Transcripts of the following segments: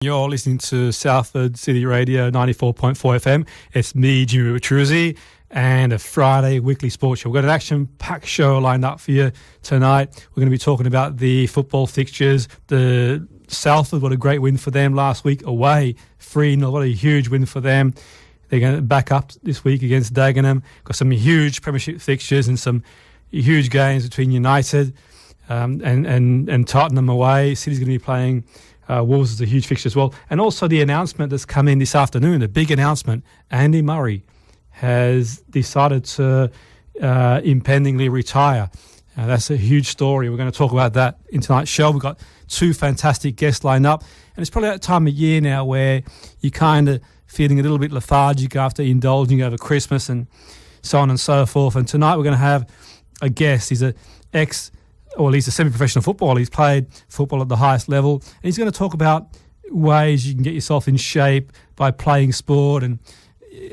You're listening to Salford City Radio 94.4 FM. It's me, Jimmy Petruzzi, and a Friday weekly sports show. We've got an action-packed show lined up for you tonight. We're going to be talking about the football fixtures. The Salford, what a great win for them last week away. 3-0, what a huge win for them. They're going to back up this week against Dagenham. Got some huge premiership fixtures and some huge games between United and Tottenham away. City's going to be playing Wolves is a huge fixture as well. And also the announcement that's come in this afternoon, the big announcement, Andy Murray has decided to impendingly retire. That's a huge story. We're going to talk about that in tonight's show. We've got two fantastic guests lined up. And it's probably that time of year now where you're kind of feeling a little bit lethargic after indulging over Christmas and so on and so forth. And tonight we're going to have a guest. He's he's a semi-professional footballer. He's played football at the highest level. And he's going to talk about ways you can get yourself in shape by playing sport and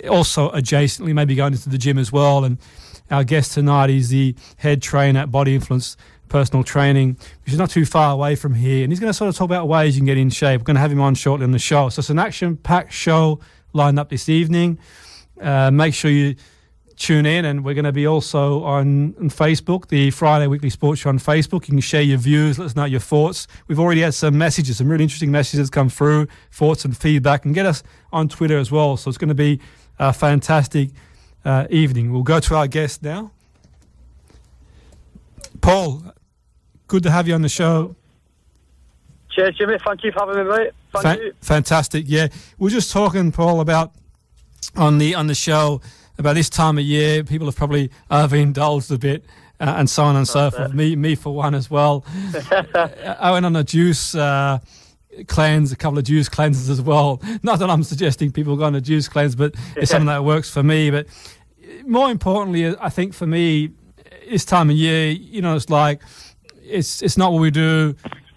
also adjacently maybe going into the gym as well. And our guest tonight is the head trainer at Body Influence Personal Training, which is not too far away from here. And he's going to sort of talk about ways you can get in shape. We're going to have him on shortly on the show. So it's an action-packed show lined up this evening. Make sure you tune in, and we're going to be also on Facebook, the Friday Weekly Sports Show on Facebook. You can share your views, let us know your thoughts. We've already had some messages, some really interesting messages come through, thoughts and feedback, and get us on Twitter as well. So it's going to be a fantastic evening. We'll go to our guest now. Paul, good to have you on the show. Cheers, Jimmy. Thank you for having me, mate. Thank you. Fantastic, yeah. We're just talking, Paul, about on the show about this time of year, people have probably overindulged a bit and so on and so forth. Me for one as well. I went on a juice cleanse, a couple of juice cleanses as well. Not that I'm suggesting people go on a juice cleanse, but it's something that works for me. But more importantly, I think for me, this time of year, it's like it's not what we do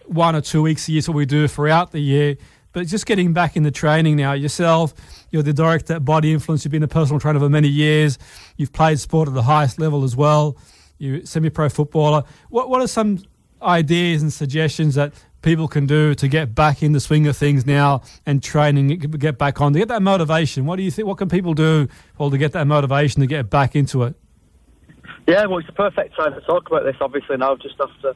1 or 2 weeks a year, it's what we do throughout the year. But just getting back into training now, yourself, you're the director at Body Influence, you've been a personal trainer for many years, you've played sport at the highest level as well, you're a semi-pro footballer. What are some ideas and suggestions that people can do to get back in the swing of things now and training, get back on, to get that motivation? What do you think, what can people do, Paul, to get that motivation to get back into it? Yeah, well, it's the perfect time to talk about this, obviously, now, just after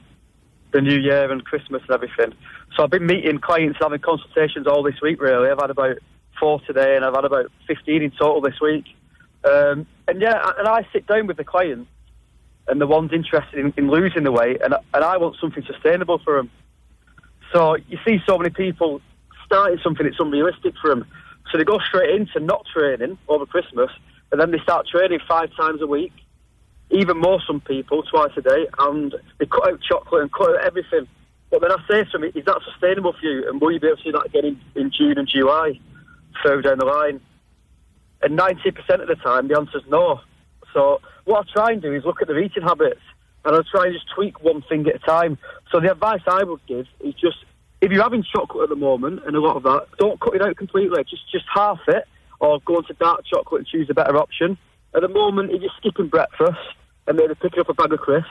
the New Year and Christmas and everything. So I've been meeting clients, having consultations all this week, really. I've had about 4 today, and I've had about 15 in total this week. And I sit down with the clients and the ones interested in losing the weight, and I want something sustainable for them. So you see so many people starting something that's unrealistic for them. So they go straight into not training over Christmas, and then they start training 5 times a week, even more some people, twice a day, and they cut out chocolate and cut out everything. But then I say to them, is that sustainable for you? And will you be able to do that again in June and July, further down the line? And 90% of the time, the answer's no. So what I try and do is look at their eating habits, and I'll try and just tweak one thing at a time. So the advice I would give is just, if you're having chocolate at the moment, and a lot of that, don't cut it out completely. Just half it, or go into dark chocolate and choose a better option. At the moment, if you're skipping breakfast and maybe picking up a bag of crisps,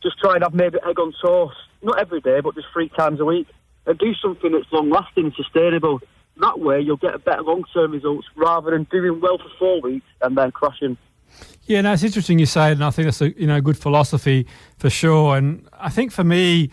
just try and have maybe egg on toast. Not every day, but just 3 times a week. And do something that's long-lasting and sustainable. That way, you'll get better long-term results rather than doing well for 4 weeks and then crashing. Yeah, no, it's interesting you say it, and I think that's a good philosophy for sure. And I think for me,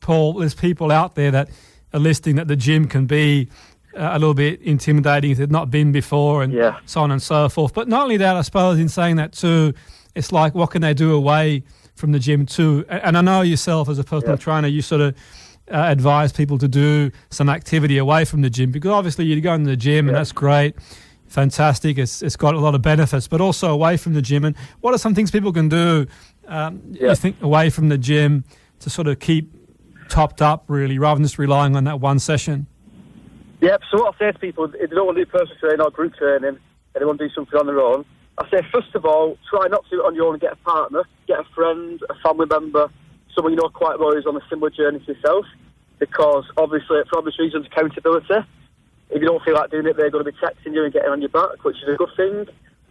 Paul, there's people out there that are listening that the gym can be a little bit intimidating if they've not been before, and so on and so forth. But not only that, I suppose in saying that too, it's like, what can they do away from the gym too? And I know yourself as a personal trainer, you sort of advise people to do some activity away from the gym, because obviously you go in the gym and that's great, fantastic, it's got a lot of benefits, but also away from the gym. And what are some things people can do, you think, away from the gym to sort of keep topped up, really, rather than just relying on that one session? Yep, so what I say to people, if they don't want to do personal training or group training, and they want to do something on their own, I say, first of all, try not to do it on your own and get a partner, get a friend, a family member, someone you know quite well who's on a similar journey to yourself, because obviously, for obvious reasons, accountability. If you don't feel like doing it, they're going to be texting you and getting on your back, which is a good thing.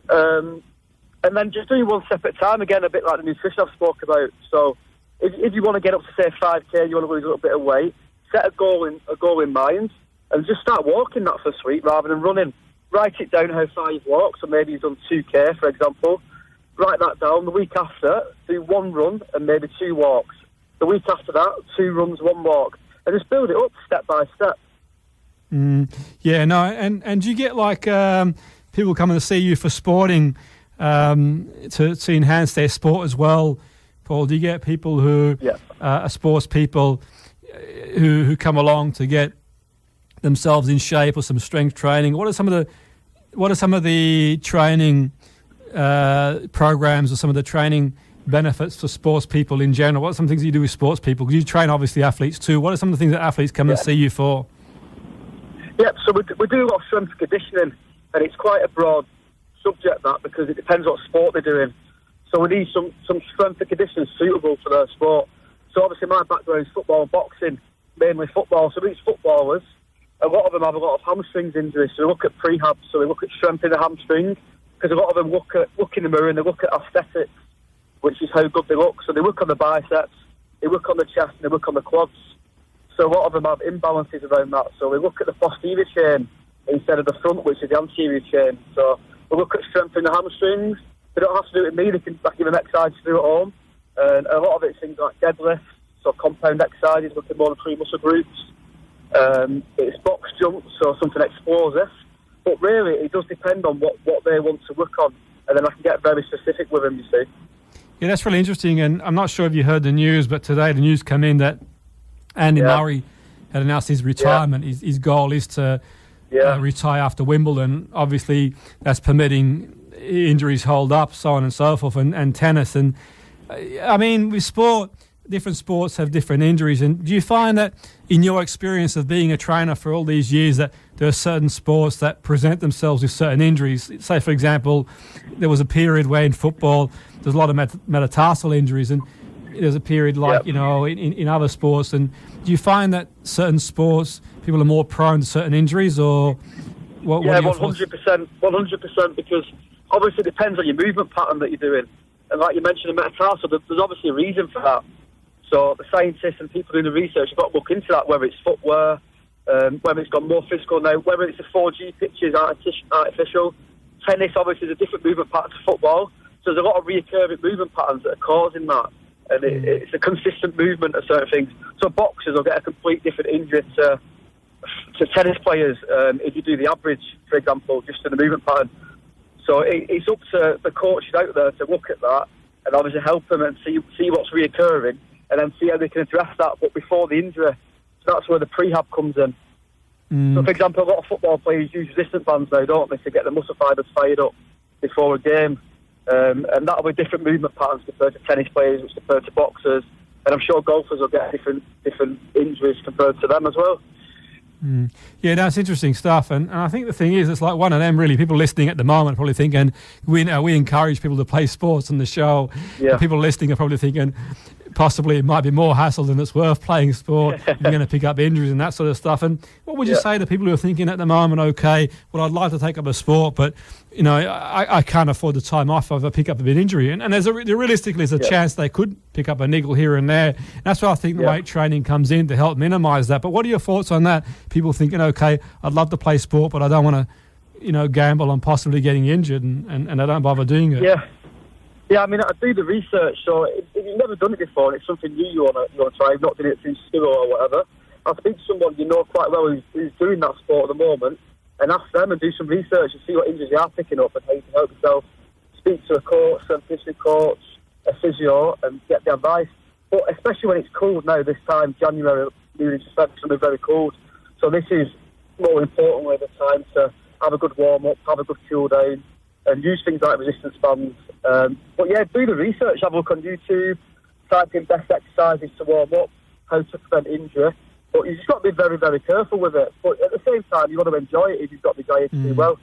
And then just doing one step at a time, again, a bit like the nutrition I've spoke about. So if you want to get up to, say, 5K, you want to lose a little bit of weight, set a goal in mind, and just start walking that first week rather than running. Write it down how far you've walked, so maybe you've done 2K, for example. Write that down. The week after, do 1 run and maybe 2 walks. The week after that, 2 runs, 1 walk. And just build it up step by step. And do you get people coming to see you for sporting to enhance their sport as well, Paul? Do you get people who are sports people who come along to get themselves in shape or some strength training? What are some of the training programs or some of the training benefits for sports people in general? What are some things you do with sports people? Because you train obviously athletes too. What are some of the things that athletes come and see you for? Yep, so we do a lot of strength and conditioning, and it's quite a broad subject, that, because it depends what sport they're doing. So we need some strength and conditioning suitable for their sport. So obviously my background is football and boxing, mainly football. So these footballers, a lot of them have a lot of hamstrings injuries. So we look at prehab, so we look at strengthening the hamstring, because a lot of them look in the mirror and they look at aesthetics, which is how good they look. So they work on the biceps, they work on the chest, and they work on the quads. So a lot of them have imbalances around that. So we look at the posterior chain instead of the front, which is the anterior chain. So we look at strengthening the hamstrings. They don't have to do it with me. They can give them exercises to do at home. And a lot of it's things like deadlifts, so compound exercises, looking more at 3 muscle groups. It's box jumps, so something explosive. But really, it does depend on what they want to work on. And then I can get very specific with them, you see. Yeah, that's really interesting. And I'm not sure if you heard the news, but today the news came in that Andy Murray had announced his retirement. His goal is to retire after Wimbledon. Obviously, that's permitting injuries hold up, so on and so forth, and tennis. And I mean, with sport, different sports have different injuries. And do you find that in your experience of being a trainer for all these years that there are certain sports that present themselves with certain injuries? Say, for example, there was a period where in football there's a lot of metatarsal injuries, and there's a period in other sports. And do you find that certain sports people are more prone to certain injuries, or what? Yeah, 100%, because obviously it depends on your movement pattern that you're doing. And like you mentioned, the metatarsal, there's obviously a reason for that. So the scientists and people doing the research have got to look into that, whether it's footwear, whether it's gone more physical now, whether it's the 4G pitches, artificial. Tennis, obviously, is a different movement pattern to football. So there's a lot of recurring movement patterns that are causing that. And it's a consistent movement of certain things. So boxers will get a complete different injury to tennis players if you do the average, for example, just in the movement pattern. So it's up to the coaches out there to look at that and obviously help them and see what's reoccurring and then see how they can address that, but before the injury. So that's where the prehab comes in. So, for example, a lot of football players use resistance bands now, don't they, to get the muscle fibres fired up before a game. And that'll be different movement patterns compared to tennis players, which compared to boxers. And I'm sure golfers will get different injuries compared to them as well. Yeah, that's interesting stuff. And I think the thing is, it's like one of them, really. People listening at the moment are probably thinking, we encourage people to play sports on the show. Yeah. People listening are probably thinking, possibly it might be more hassle than it's worth playing sport. You're going to pick up injuries and that sort of stuff. And what would you say to people who are thinking at the moment, okay, well, I'd like to take up a sport, but I can't afford the time off if I pick up a bit injury. And realistically, there's a chance they could pick up a niggle here and there. And that's why I think the weight training comes in to help minimise that. But what are your thoughts on that? People thinking, okay, I'd love to play sport, but I don't want to, gamble on possibly getting injured, and I don't bother doing it. Yeah, I mean, I do the research, so if you've never done it before and it's something new you want to try, not doing it through school or whatever, I'll speak to someone you know quite well who's doing that sport at the moment and ask them and do some research and see what injuries they are picking up and how you can help yourself. Speak to a coach, a physio coach, a physio, and get the advice. But especially when it's cold now, this time, January, moving to February, it's going to be very cold. So this is, more importantly, the time to have a good warm-up, have a good cool down, and use things like resistance bands. But yeah, do the research, have a look on YouTube, type in best exercises to warm up, how to prevent injury. But you just got to be very, very careful with it. But at the same time, you've got to enjoy it if you've got the desire to do well.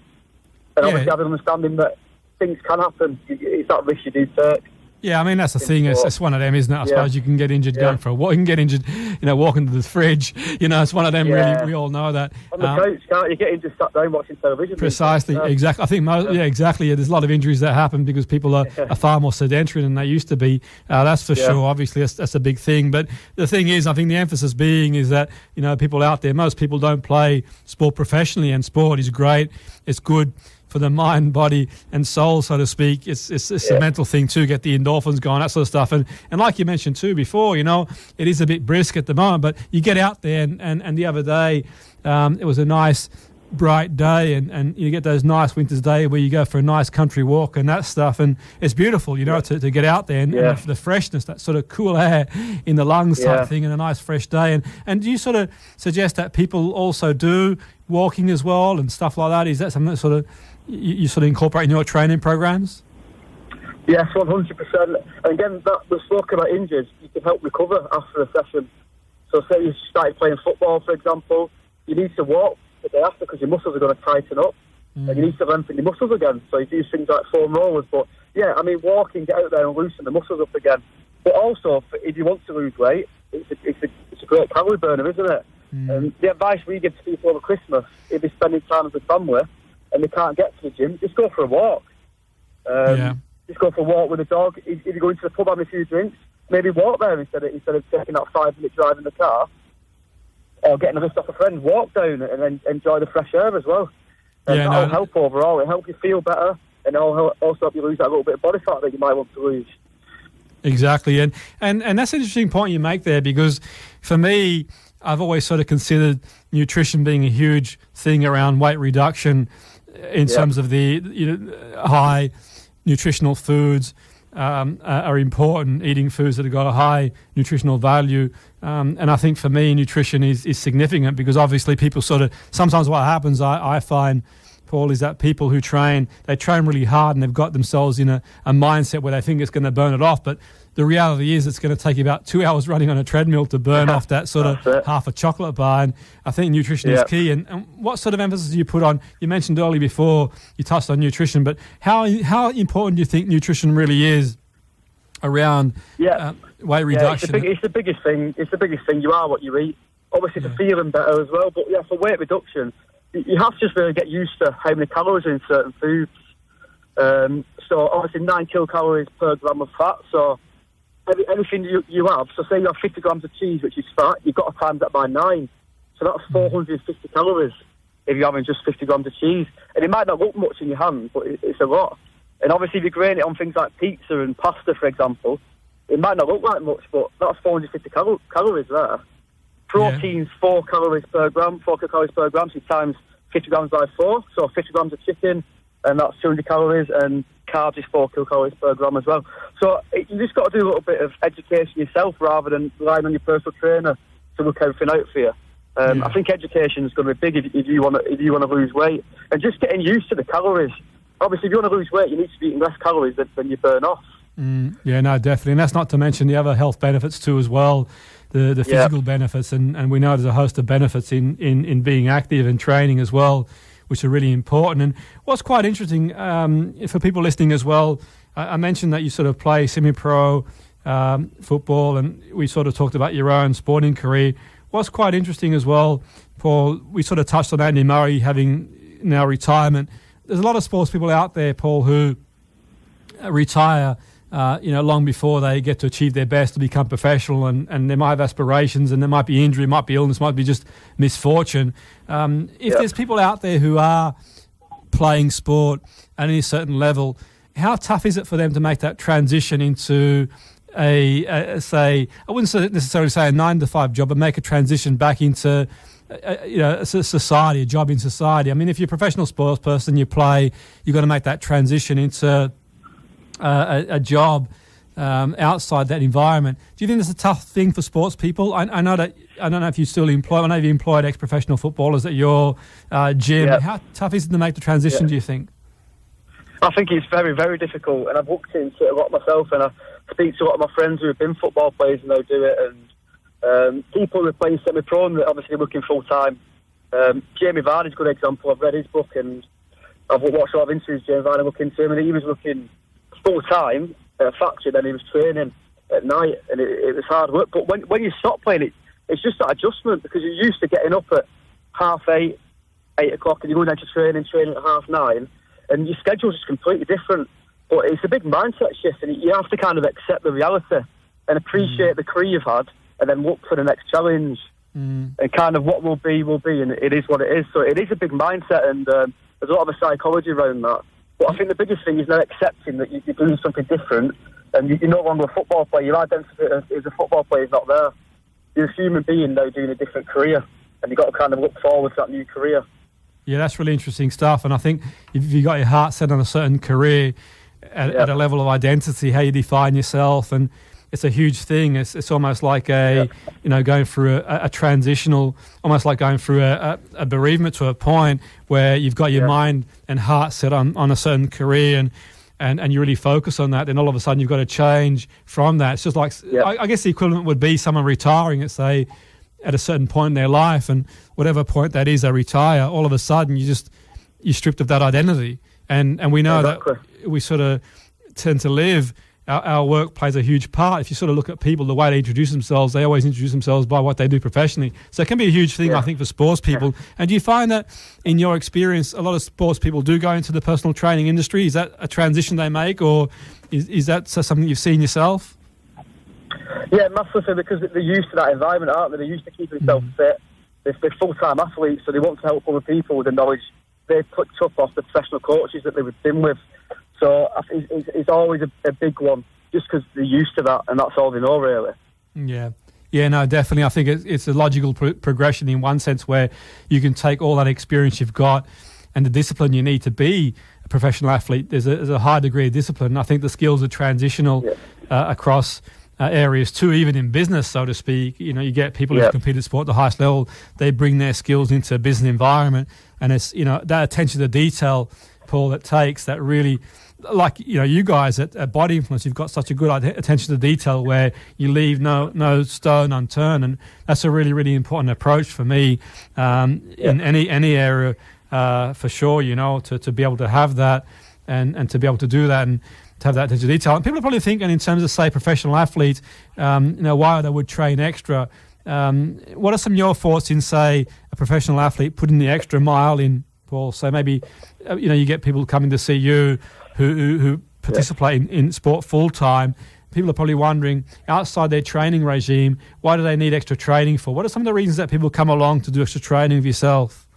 And obviously have an understanding that things can happen. It's that risk you do take. Yeah, I mean, that's the thing. It's one of them, isn't it? I suppose you can get injured going for a walk. You can get injured, walking to the fridge. It's one of them, really. We all know that. On the couch, can't you get injured sat down watching television? Precisely, exactly. I think, exactly. Yeah, there's a lot of injuries that happen because people are far more sedentary than they used to be. That's for sure. Obviously, that's a big thing. But the thing is, I think the emphasis being is that, people out there, most people don't play sport professionally, and sport is great. It's good for the mind, body and soul, so to speak. It's a mental thing too, get the endorphins going, that sort of stuff. And like you mentioned too before, it is a bit brisk at the moment, but you get out there and the other day, it was a nice bright day and you get those nice winter's day where you go for a nice country walk and that stuff, and it's beautiful, to get out there and the freshness, that sort of cool air in the lungs type thing, and a nice fresh day. And do you sort of suggest that people also do walking as well and stuff like that? Is that something that sort of you sort of incorporate in your training programs? Yes, 100%. And again, we're talking about injuries. You can help recover after a session. So say you started playing football, for example, you need to walk the day after because your muscles are going to tighten up, and you need to lengthen your muscles again. So you do things like foam rollers. But walking, get out there and loosen the muscles up again. But also, if you want to lose weight, it's a great calorie burner, isn't it? And the advice we give to people over Christmas, if they're spending time with the family and they can't get to the gym, just go for a walk. Just go for a walk with a dog. If you go into the pub having a few drinks, maybe walk there instead of taking that 5-minute drive in the car or getting a lift off a friend. Walk down and then enjoy the fresh air as well. And that'll help overall. It'll help you feel better, and it'll also help you lose that little bit of body fat that you might want to lose. Exactly, and that's an interesting point you make there, because for me, I've always sort of considered nutrition being a huge thing around weight reduction in terms of the high nutritional foods are important, eating foods that have got a high nutritional value. And I think for me, nutrition is significant, because obviously people sometimes what happens, I find, Paul, is that people who they train really hard and they've got themselves in a mindset where they think it's going to burn it off. But the reality is it's going to take you about 2 hours running on a treadmill to burn off that sort of half a chocolate bar. And I think nutrition is key. And what sort of emphasis do you put on? You mentioned earlier before you touched on nutrition, but how important do you think nutrition really is around weight reduction? It's the biggest thing. It's the biggest thing. You are what you eat. Obviously, for feeling better as well. But for weight reduction, you have to just really get used to how many calories are in certain foods. So obviously 9 kilocalories per gram of fat. So anything you have, so say you have 50 grams of cheese, which is fat, you've got to times that by 9. So that's 450 calories if you're having just 50 grams of cheese. And it might not look much in your hand, but it's a lot. And obviously if you grain it on things like pizza and pasta, for example, it might not look like much, but that's 450 calories there. Protein's 4 calories per gram, 4 kilocalories per gram, so you times 50 grams by 4, so 50 grams of chicken, and that's 200 calories, and carbs is 4 kilocalories per gram as well. So you just got to do a little bit of education yourself rather than relying on your personal trainer to look everything out for you. I think education is going to be big if you want to lose weight, and just getting used to the calories. Obviously, if you want to lose weight, you need to be eating less calories than you burn off. Definitely, and that's not to mention the other health benefits too as well. The physical benefits, and we know there's a host of benefits in being active and training as well, which are really important. And what's quite interesting for people listening as well, I mentioned that you sort of play semi-pro football, and we sort of talked about your own sporting career. What's quite interesting as well, Paul, we sort of touched on Andy Murray having now retirement. There's a lot of sports people out there, Paul, who retire long before they get to achieve their best to become professional, and they might have aspirations, and there might be injury, might be illness, might be just misfortune. If there's people out there who are playing sport at any certain level, how tough is it for them to make that transition into I wouldn't necessarily say a 9-to-5 job, but make a transition back into a society, a job in society? I mean, if you're a professional sports person, you play, you've got to make that transition into a job outside that environment. Do you think it's a tough thing for sports people? I know that, I don't know if you still employ, I know you've employed ex-professional footballers at your gym. How tough is it to make the transition, do you think? I think it's very, very difficult, and I've looked into it a lot myself, and I speak to a lot of my friends who have been football players and they do it, and people who are playing semi-pro and obviously looking full-time. Jamie Vardy's a good example. I've read his book and I've watched a lot of interviews with Jamie Vardy looking into him, and he was looking full-time, at a factory, then he was training at night, and it was hard work. But when you stop playing, it's just that adjustment, because you're used to getting up at 8:30, 8 o'clock, and you're going down to training at 9:30, and your schedule's just completely different. But it's a big mindset shift, and you have to kind of accept the reality and appreciate the career you've had, and then look for the next challenge. And kind of what will be, and it is what it is. So it is a big mindset, and there's a lot of a psychology around that. But I think the biggest thing is now accepting that you're doing something different, and you're no longer a football player. Your identity as a football player is not there. You're a human being now doing a different career, and you've got to kind of look forward to that new career. Yeah, that's really interesting stuff. And I think if you've got your heart set on a certain career at a level of identity, how you define yourself, and it's a huge thing. It's almost like going through a transitional, almost like going through a bereavement to a point where you've got your mind and heart set on a certain career, and you really focus on that. Then all of a sudden you've got to change from that. It's just like, I guess the equivalent would be someone retiring at, say, at a certain point in their life, and whatever point that is, they retire. All of a sudden you're stripped of that identity. And we know that we sort of tend to live. Our work plays a huge part. If you sort of look at people, the way they introduce themselves, they always introduce themselves by what they do professionally. So it can be a huge thing, I think, for sports people. And do you find that, in your experience, a lot of sports people do go into the personal training industry? Is that a transition they make, or is that something you've seen yourself? Yeah, massively, because they're used to that environment, aren't they? They're used to keeping themselves fit. They're full-time athletes, so they want to help other people with the knowledge they picked up off the professional coaches that they've been with. So it's always a big one, just because they're used to that, and that's all they know, really. Yeah, no, definitely. I think it's a logical progression in one sense, where you can take all that experience you've got and the discipline you need to be a professional athlete. There's a high degree of discipline. I think the skills are transitional across areas too, even in business, so to speak. You know, you get people who compete at sport at the highest level, they bring their skills into a business environment, and it's, that attention to detail, Paul, that takes that really... Like, you guys at Body Influence, you've got such a good attention to detail where you leave no stone unturned, and that's a really, really important approach for me in any area, for sure, to be able to have that and to be able to do that and to have that attention to detail. And people are probably thinking, in terms of, say, professional athletes, why they would train extra. What are some of your thoughts in, say, a professional athlete putting the extra mile in, Paul? So maybe, you get people coming to see you who participate in sport full-time. People are probably wondering, outside their training regime, why do they need extra training for? What are some of the reasons that people come along to do extra training with yourself?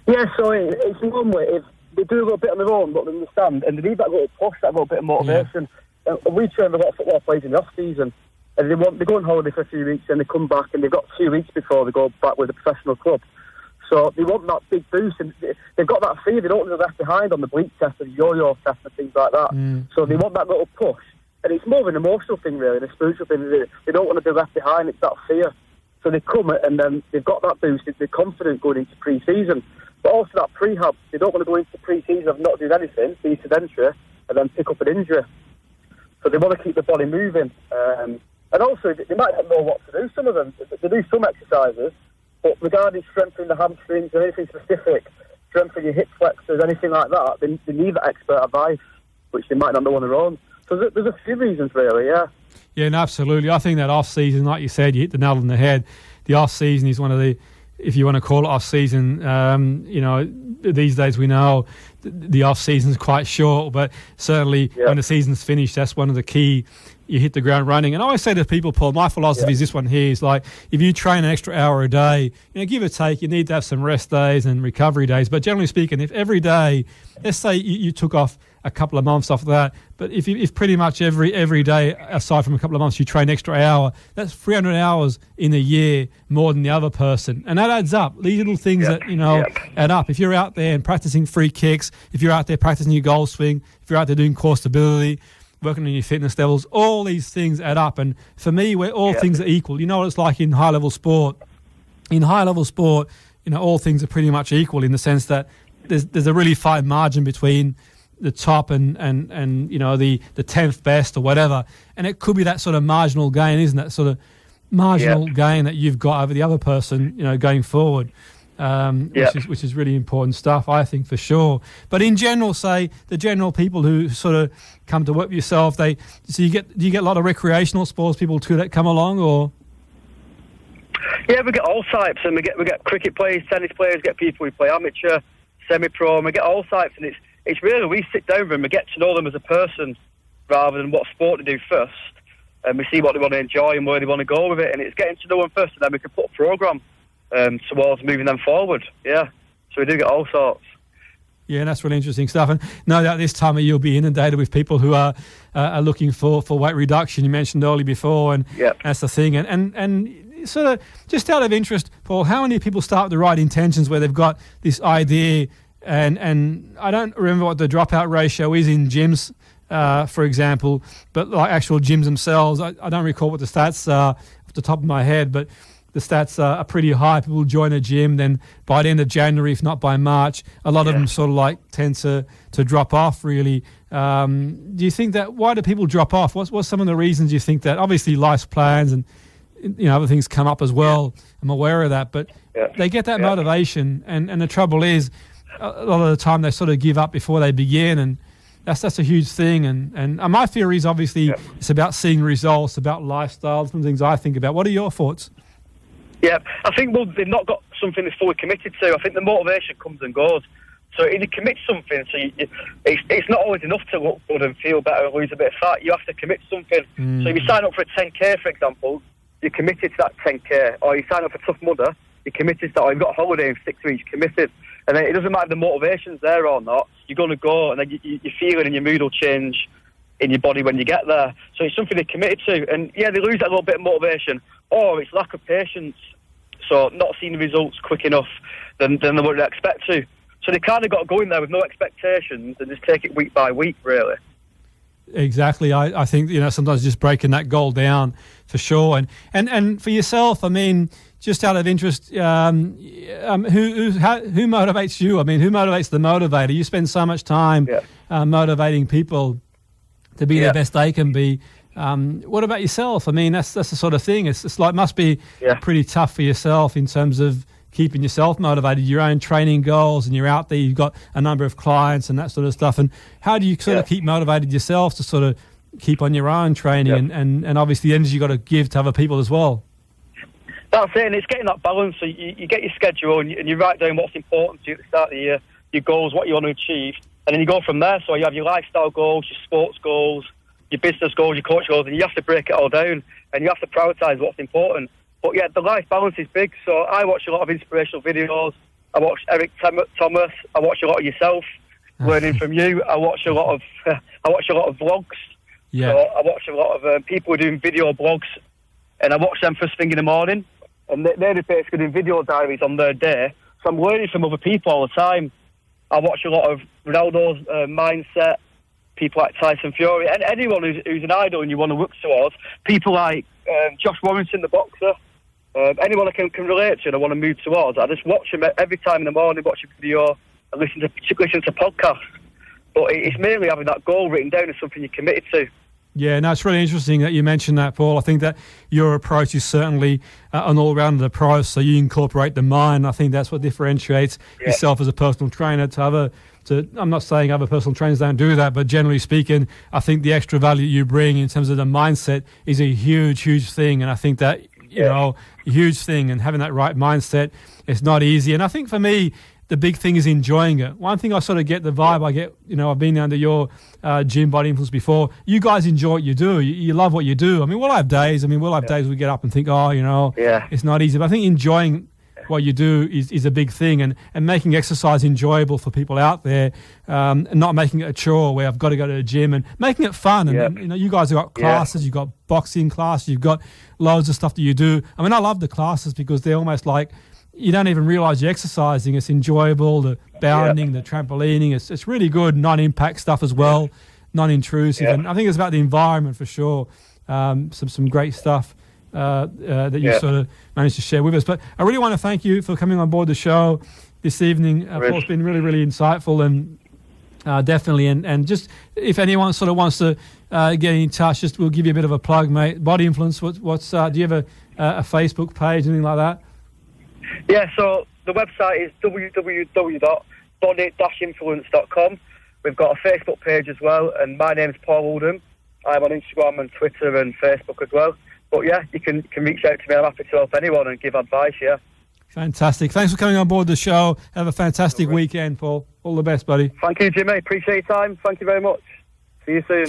Yeah, so it's normally, if they do a little bit on their own, but they understand, and they need that little push, that little bit of motivation. Yeah. We train a lot of football players in the off-season, and they go on holiday for a few weeks, and they come back, and they've got 2 weeks before they go back with a professional club. So they want that big boost, and they've got that fear. They don't want to be left behind on the bleep test and yo-yo test and things like that. So they want that little push. And it's more of an emotional thing, really, and a spiritual thing. They don't want to be left behind. It's that fear. So they come, and then they've got that boost. They're confident going into pre-season. But also that prehab, they don't want to go into pre-season of not doing anything, be sedentary, and then pick up an injury. So they want to keep the body moving. And also, they might not know what to do, some of them. They do some exercises, but regarding strengthening the hamstrings or anything specific, strengthening your hip flexors, anything like that, they need that expert advice, which they might not know on their own. So there's a few reasons, really, Yeah, no, absolutely. I think that off-season, like you said, you hit the nail on the head. The off-season is one of the, if you want to call it off-season, these days we know the off-season is quite short, but certainly when the season's finished, that's one of the key. You hit the ground running. And I always say to people, Paul, my philosophy is this one here, is like, if you train an extra hour a day, give or take, you need to have some rest days and recovery days. But generally speaking, if every day, let's say you took off a couple of months off that, but if pretty much every day, aside from a couple of months, you train extra hour, that's 300 hours in a year more than the other person. And that adds up. These little things that, add up. If you're out there and practicing free kicks, if you're out there practicing your goal swing, if you're out there doing core stability, working on your fitness levels, all these things add up. And for me, where all things are equal, you know what it's like in high-level sport. In high-level sport, all things are pretty much equal in the sense that there's a really fine margin between the top and the 10th best or whatever. And it could be that sort of marginal gain, isn't it? Sort of marginal gain that you've got over the other person, going forward. which is really important stuff, I think, for sure. But in general, say the general people who sort of come to work with yourself, do you get a lot of recreational sports people too that come along, or? Yeah, we get all types, and we get cricket players, tennis players, get people who play amateur, semi-pro, and we get all types, and it's really, we sit down with them and get to know them as a person rather than what sport they do first, and we see what they want to enjoy and where they want to go with it, and it's getting to know them first, and then we can put a programme towards moving them forward. Yeah, so we do get all sorts. Yeah, and that's really interesting stuff. And no doubt this time of year you'll be inundated with people who are looking for weight reduction. You mentioned earlier before, and that's the thing. And sort of just out of interest, Paul, how many people start with the right intentions where they've got this idea, and I don't remember what the dropout ratio is in gyms, for example, but like actual gyms themselves, I don't recall what the stats are off the top of my head, but the stats are pretty high. People join a gym, then by the end of January, if not by March, a lot of them sort of like tend to drop off, really. Do you think that, why do people drop off? What's some of the reasons you think that? Obviously life's plans and other things come up as well. I'm aware of that, but they get that motivation, and the trouble is a lot of the time they sort of give up before they begin, and that's a huge thing. And my theory is obviously it's about seeing results, about lifestyle, some things I think about. What are your thoughts? Yeah, I think they've not got something they're fully committed to. I think the motivation comes and goes. So if you commit to something, it's not always enough to look good and feel better or lose a bit of fat. You have to commit to something. So if you sign up for a 10K, for example, you're committed to that 10K. Or you sign up for Tough Mudder, you're committed to that. Or you've got a holiday in 6 weeks, committed. And then it doesn't matter if the motivation's there or not. You're going to go, and then your feeling and your mood will change in your body when you get there. So it's something they're committed to. And yeah, they lose that little bit of motivation. Or it's lack of patience. So not seeing the results quick enough than they would expect to. So they kind of got to go in there with no expectations and just take it week by week, really. Exactly. I think, sometimes just breaking that goal down for sure. And for yourself, I mean, just out of interest, who motivates you? I mean, who motivates the motivator? You spend so much time motivating people to be the best they can be. What about yourself? I mean, that's the sort of thing. It's like must be pretty tough for yourself in terms of keeping yourself motivated, your own training goals, and you're out there, you've got a number of clients and that sort of stuff. And how do you sort of keep motivated yourself to sort of keep on your own training and obviously the energy you've got to give to other people as well? That's it, and it's getting that balance. So you get your schedule and you write down what's important to you at the start of the year, your goals, what you want to achieve, and then you go from there. So you have your lifestyle goals, your sports goals, your business goals, your coach goals, and you have to break it all down and you have to prioritise what's important. But yeah, the life balance is big. So I watch a lot of inspirational videos. I watch Eric Thomas. I watch a lot of yourself, learning from you. I watch a lot of vlogs. Yeah. So I watch a lot of people doing video blogs, and I watch them first thing in the morning. And they're basically doing video diaries on their day. So I'm learning from other people all the time. I watch a lot of Ronaldo's mindset, people like Tyson Fury, and anyone who's an idol and you want to look towards. People like Josh Warrington, the boxer. Anyone I can relate to and I want to move towards. I just watch them every time in the morning, watch a video and listen to podcasts. But it's mainly having that goal written down as something you're committed to. Yeah, no, it's really interesting that you mentioned that, Paul. I think that your approach is certainly an all-round approach, so you incorporate the mind. I think that's what differentiates yourself as a personal trainer I'm not saying other personal trainers don't do that, but generally speaking, I think the extra value you bring in terms of the mindset is a huge, huge thing. And I think that, a huge thing, and having that right mindset, it's not easy. And I think for me, the big thing is enjoying it. One thing I sort of get the vibe I get, I've been under your gym Body Influence before. You guys enjoy what you do. You love what you do. I mean, we'll have days. We get up and think, it's not easy. But I think enjoying what you do is a big thing, and making exercise enjoyable for people out there, and not making it a chore where I've got to go to the gym, and making it fun. And you guys have got classes, you've got boxing classes, you've got loads of stuff that you do. I mean, I love the classes because they're almost like you don't even realise you're exercising. It's enjoyable, the bounding, the trampolining. It's really good, non-impact stuff as well, non-intrusive. And I think it's about the environment for sure. Some great stuff that you sort of managed to share with us. But I really want to thank you for coming on board the show this evening. Paul, it's been really, really insightful, and definitely. And just if anyone sort of wants to get in touch, we'll give you a bit of a plug, mate. Body Influence. Do you have a Facebook page, anything like that? Yeah. So the website is www.body-influence.com. We've got a Facebook page as well, and my name's Paul Oldham. I'm on Instagram and Twitter and Facebook as well. But yeah, you can reach out to me. I'm happy to help anyone and give advice, yeah. Fantastic. Thanks for coming on board the show. Have a fantastic weekend, Paul. All the best, buddy. Thank you, Jimmy. Appreciate your time. Thank you very much. See you soon.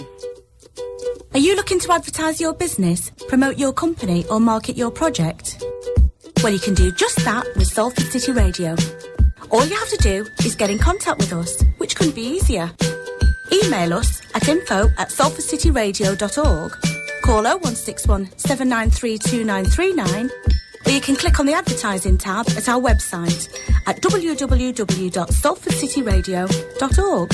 Are you looking to advertise your business, promote your company or market your project? Well, you can do just that with Salford City Radio. All you have to do is get in contact with us, which couldn't be easier. Email us at info@salfordcityradio.org, call 0161 793 2939, or you can click on the advertising tab at our website at www.salfordcityradio.org.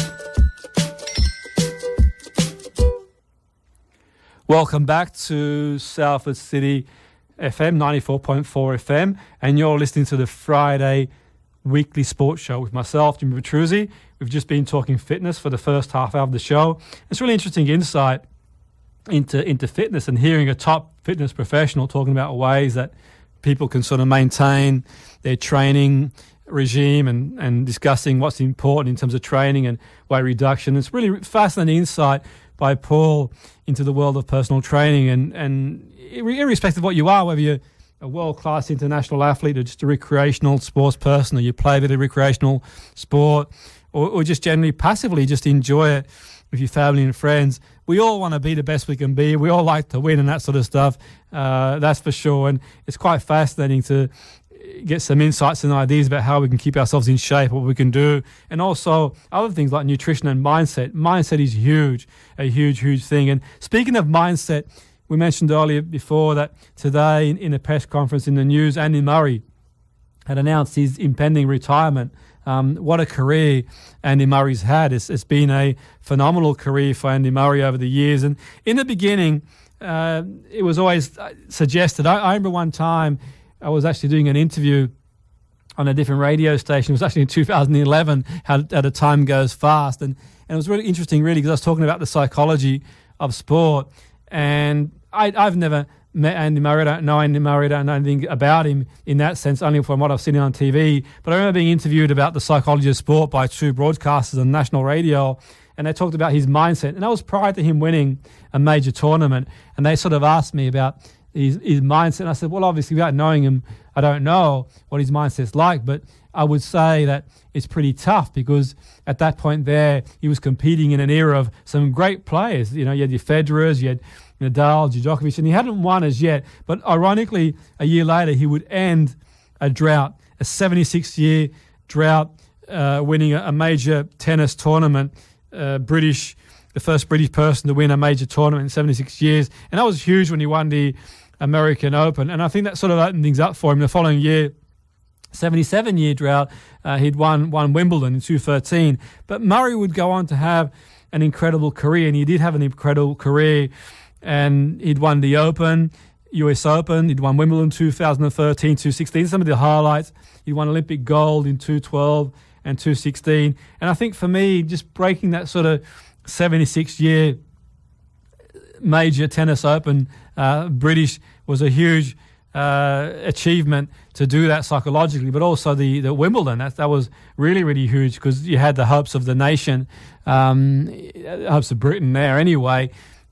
Welcome back to Salford City FM, 94.4 FM, and you're listening to the Friday weekly sports show with myself, Jimmy Petruzzi. We've just been talking fitness for the first half hour of the show. It's really interesting insight into fitness, and hearing a top fitness professional talking about ways that people can sort of maintain their training regime and discussing what's important in terms of training and weight reduction. It's really fascinating insight by Paul into the world of personal training, and irrespective of what you are, whether you're a world-class international athlete or just a recreational sports person, or you play a bit of recreational sport, or just generally passively just enjoy it with your family and friends. We all want to be the best we can be. We all like to win and that sort of stuff. That's for sure. And it's quite fascinating to get some insights and ideas about how we can keep ourselves in shape, what we can do, and also other things like nutrition and mindset. Mindset is huge, a huge thing. And speaking of mindset, we mentioned earlier before that today in a press conference in the news, Andy Murray had announced his impending retirement. What a career Andy Murray's had. It's been a phenomenal career for Andy Murray over the years. And in the beginning, it was always suggested. I remember one time I was actually doing an interview on a different radio station. It was actually in 2011, how the time goes fast. And it was really interesting, really, because I was talking about the psychology of sport. And I've never met Andy Murray. I don't know Andy Murray. I don't know anything about him in that sense, only from what I've seen on TV. But I remember being interviewed about the psychology of sport by two broadcasters on national radio, and they talked about his mindset. And that was prior to him winning a major tournament. And they sort of asked me about his mindset. And I said, well, obviously, without knowing him, I don't know what his mindset's like. But I would say that it's pretty tough, because at that point there, he was competing in an era of some great players. You know, you had your Federers, you had Nadal, Djokovic, and he hadn't won as yet. But ironically, a year later, he would end a drought, a 76-year drought, winning a major tennis tournament, the first British person to win a major tournament in 76 years. And that was huge when he won the American Open. And I think that sort of opened things up for him. The following year, 77-year drought, he'd won Wimbledon in 2013. But Murray would go on to have an incredible career, and he did have an incredible career. And he'd won the Open, US Open, he'd won Wimbledon 2013, 2016, some of the highlights. He won Olympic gold in 2012 and 2016. And I think for me, just breaking that sort of 76-year major tennis Open British was a huge achievement to do that psychologically, but also the Wimbledon, that was really huge, because you had the hopes of the nation, hopes of Britain there anyway,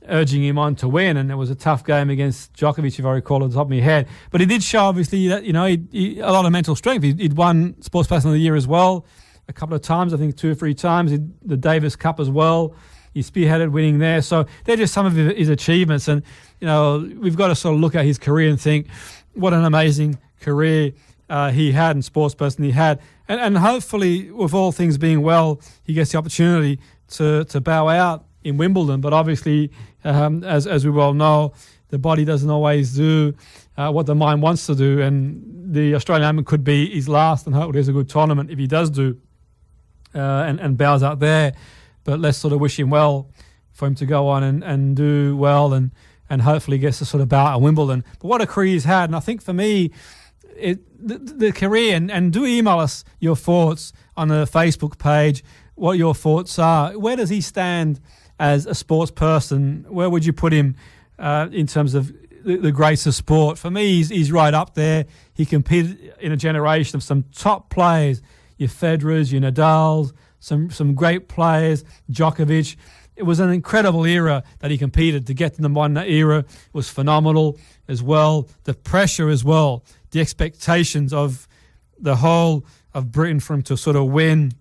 urging him on to win. And it was a tough game against Djokovic, if I recall off the top of my head. But he did show, obviously, that, you know, he a lot of mental strength. He'd won Sports Person of the Year as well a couple of times, I think 2 or 3 times, the Davis Cup as well. He spearheaded winning there. So they're just some of his achievements. And, you know, we've got to sort of look at his career and think what an amazing career he had and sports person he had. And hopefully, with all things being well, he gets the opportunity to bow out in Wimbledon. But obviously, as we well know, the body doesn't always do what the mind wants to do. And the Australian Open could be his last, and hopefully there's a good tournament if he does do and bows out there. But let's sort of wish him well for him to go on and do well and hopefully gets to sort of bow out at Wimbledon. But what a career he's had. And I think for me, the career, and do email us your thoughts on the Facebook page, what your thoughts are. Where does he stand as a sports person? Where would you put him in terms of the greats of sport. For me, he's right up there. He competed in a generation of some top players, your Federers, your Nadals, some great players, Djokovic. It was an incredible era that he competed. To get to the modern era was phenomenal as well. The pressure as well, the expectations of the whole of Britain for him to sort of win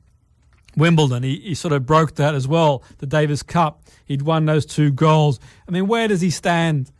Wimbledon. He sort of broke that as well. The Davis Cup, he'd won those 2 goals. I mean, where does he stand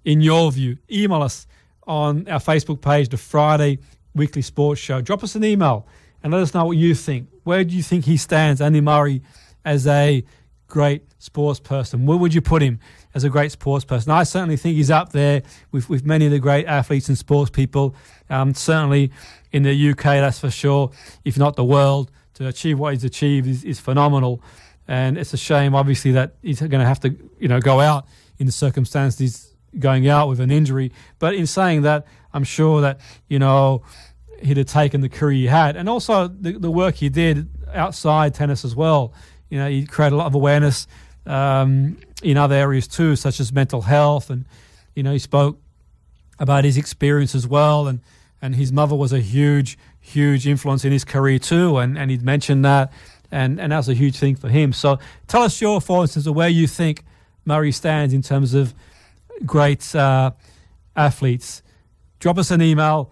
in your view? Email us on our Facebook page, the Friday Weekly Sports Show. Drop us an email and let us know what you think. Where do you think he stands, Andy Murray, as a great sports person? Where would you put him as a great sports person? I certainly think he's up there with many of the great athletes and sports people, certainly in the UK, that's for sure, if not the world. To achieve what he's achieved is phenomenal, and it's a shame, obviously, that he's going to have to, go out in the circumstances he's going out with an injury. But in saying that, I'm sure that he'd have taken the career he had, and also the work he did outside tennis as well. He created a lot of awareness in other areas too, such as mental health, and he spoke about his experience as well, and his mother was a huge influence in his career too, and he'd mentioned that, and that was a huge thing for him. So tell us your thoughts as to where you think Murray stands in terms of great athletes. Drop us an email.